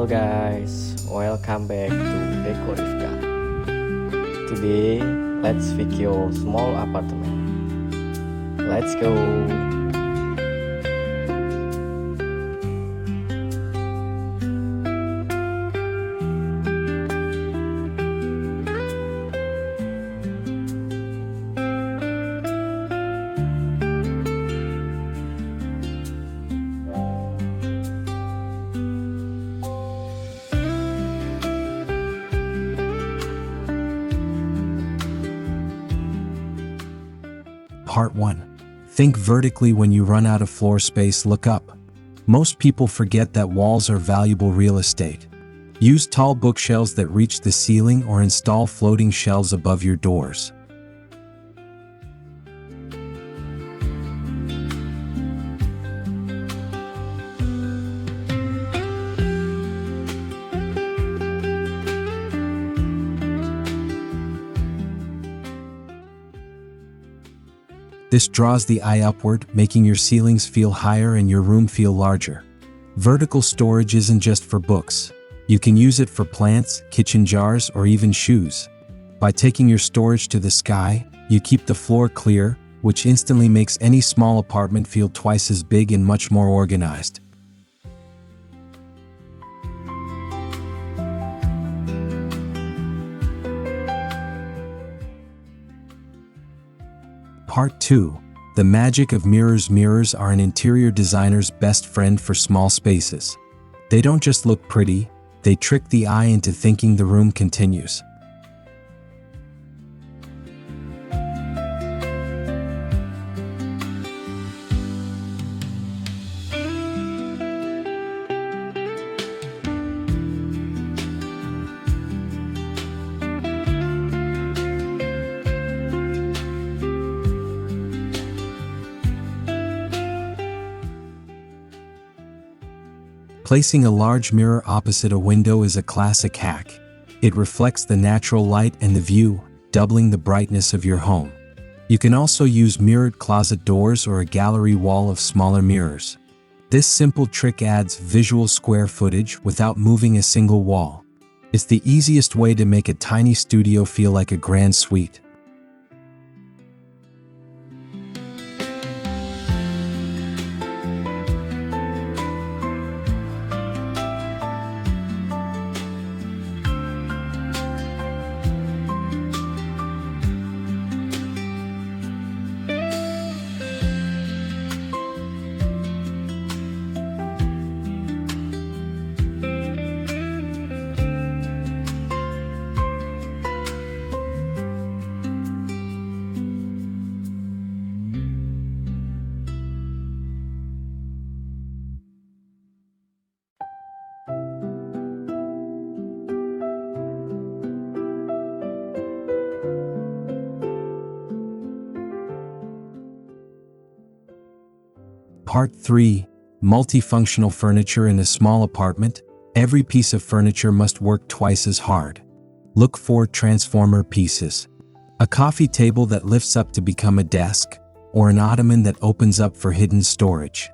Hello guys, welcome back to Decorifca. Today, let's fix your small apartment. Let's go! Part 1. Think vertically when you run out of floor space. Look up. Most people forget that walls are valuable real estate. Use tall bookshelves that reach the ceiling or install floating shelves above your doors. This draws the eye upward, making your ceilings feel higher and your room feel larger. Vertical storage isn't just for books. You can use it for plants, kitchen jars, or even shoes. By taking your storage to the sky, you keep the floor clear, which instantly makes any small apartment feel twice as big and much more organized. Part 2. The magic of mirrors. Mirrors are an interior designer's best friend for small spaces. They don't just look pretty, they trick the eye into thinking the room continues. Placing a large mirror opposite a window is a classic hack. It reflects the natural light and the view, doubling the brightness of your home. You can also use mirrored closet doors or a gallery wall of smaller mirrors. This simple trick adds visual square footage without moving a single wall. It's the easiest way to make a tiny studio feel like a grand suite. Part 3. Multifunctional furniture in a small apartment. Every piece of furniture must work twice as hard. Look for transformer pieces. A coffee table that lifts up to become a desk, or an ottoman that opens up for hidden storage.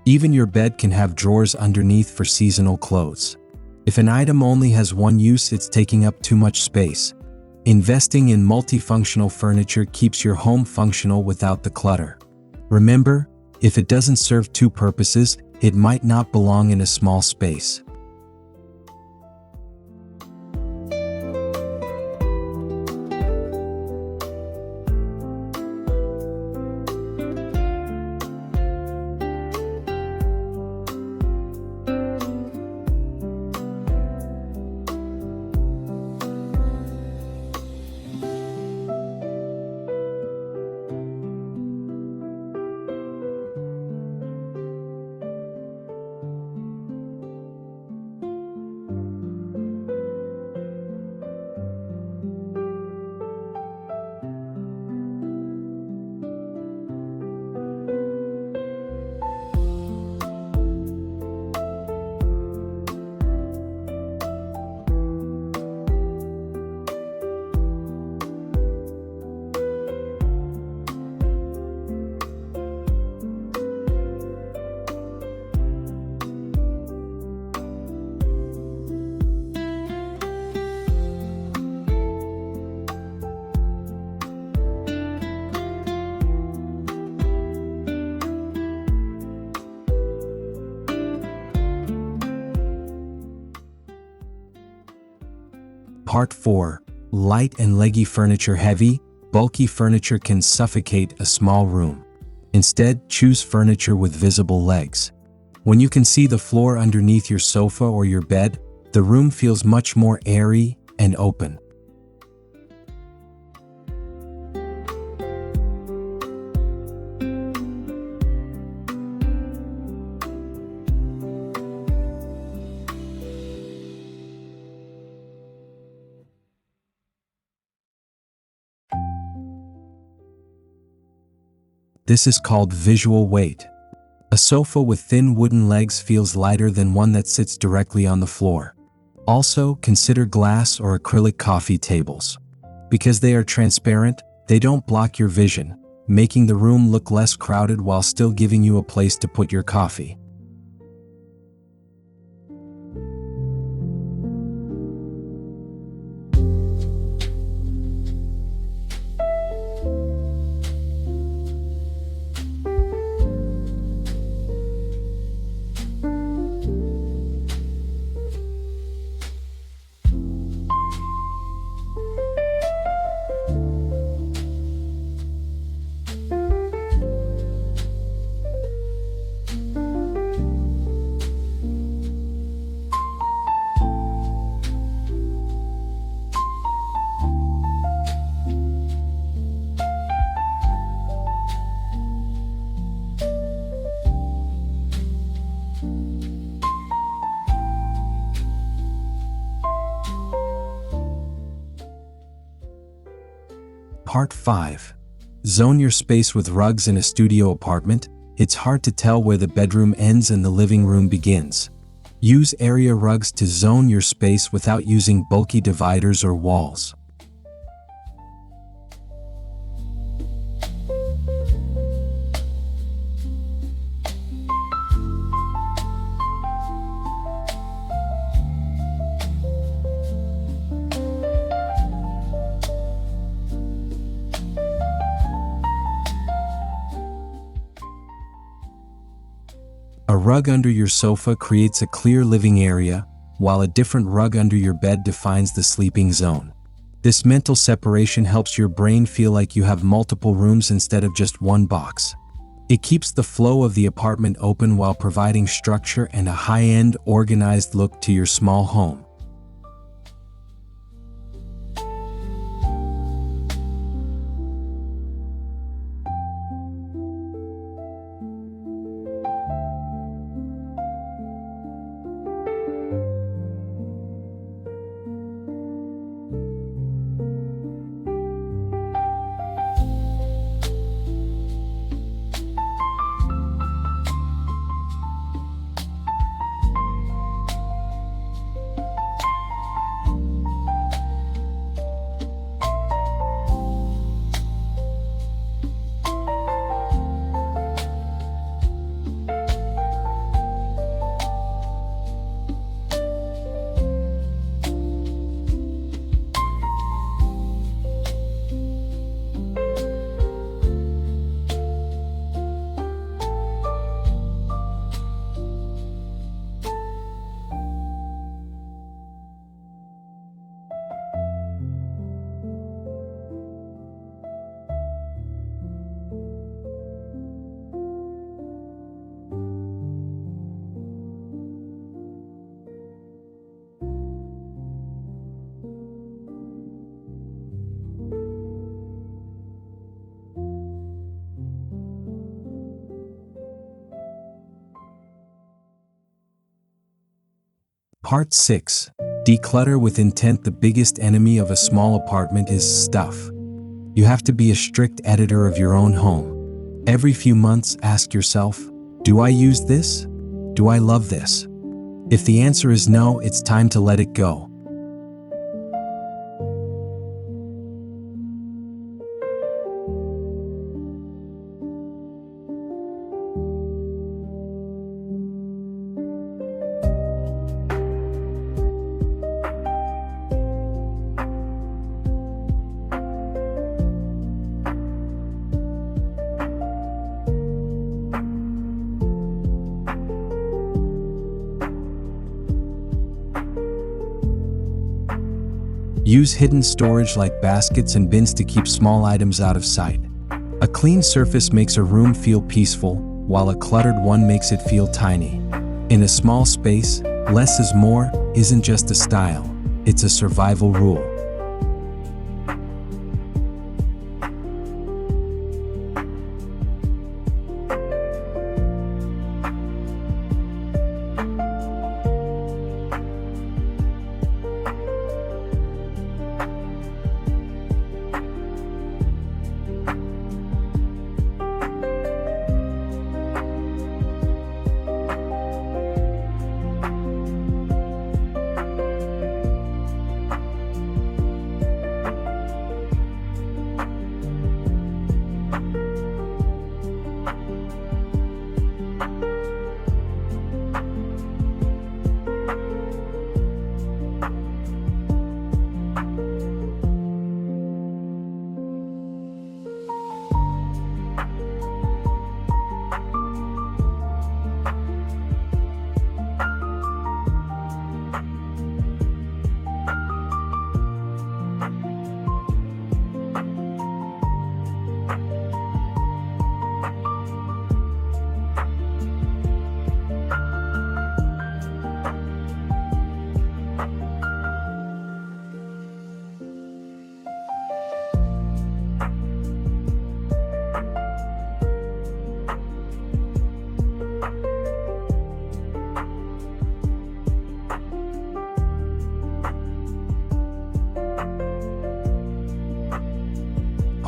Even your bed can have drawers underneath for seasonal clothes. If an item only has one use, it's taking up too much space. Investing in multifunctional furniture keeps your home functional without the clutter. Remember, if it doesn't serve two purposes, it might not belong in a small space. Part 4. Light and leggy furniture. Heavy, bulky furniture can suffocate a small room. Instead, choose furniture with visible legs. When you can see the floor underneath your sofa or your bed, the room feels much more airy and open. This is called visual weight. A sofa with thin wooden legs feels lighter than one that sits directly on the floor. Also, consider glass or acrylic coffee tables. Because they are transparent, they don't block your vision, making the room look less crowded while still giving you a place to put your coffee. Part 5. Zone your space with rugs in a studio apartment. It's hard to tell where the bedroom ends and the living room begins. Use area rugs to zone your space without using bulky dividers or walls. A rug under your sofa creates a clear living area, while a different rug under your bed defines the sleeping zone. This mental separation helps your brain feel like you have multiple rooms instead of just one box. It keeps the flow of the apartment open while providing structure and a high-end, organized look to your small home. Part 6. Declutter with intent. The biggest enemy of a small apartment is stuff. You have to be a strict editor of your own home. Every few months, ask yourself, do I use this? Do I love this? If the answer is no, it's time to let it go. Use hidden storage like baskets and bins to keep small items out of sight. A clean surface makes a room feel peaceful, while a cluttered one makes it feel tiny. In a small space, less is more isn't just a style, it's a survival rule.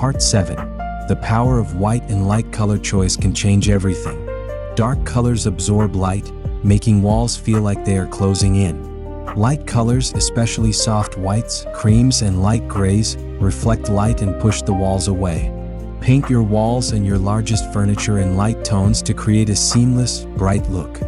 Part 7. The power of white and light color choice can change everything. Dark colors absorb light, making walls feel like they are closing in. Light colors, especially soft whites, creams, and light grays, reflect light and push the walls away. Paint your walls and your largest furniture in light tones to create a seamless, bright look.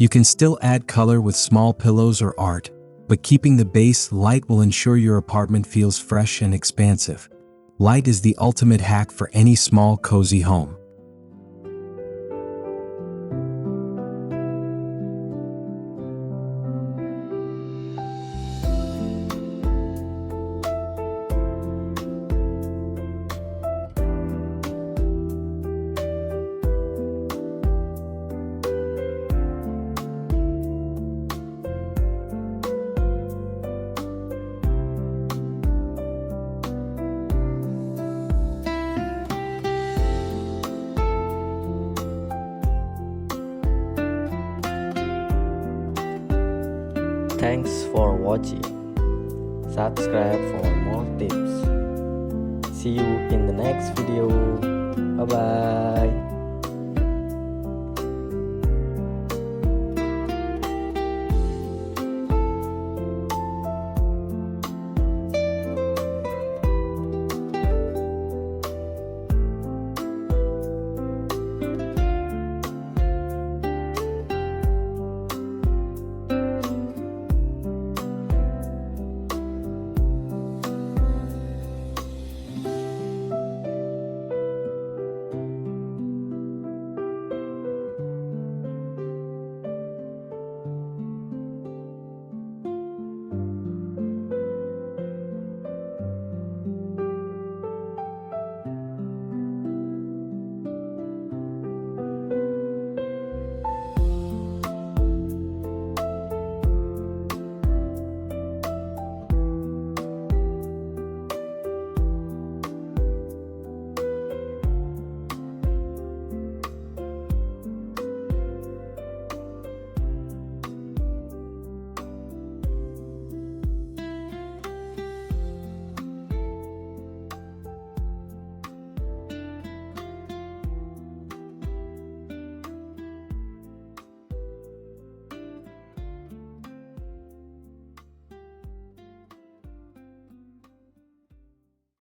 You can still add color with small pillows or art, but keeping the base light will ensure your apartment feels fresh and expansive. Light is the ultimate hack for any small, cozy home. Thanks for watching. Subscribe for more tips. See you in the next video. Bye bye.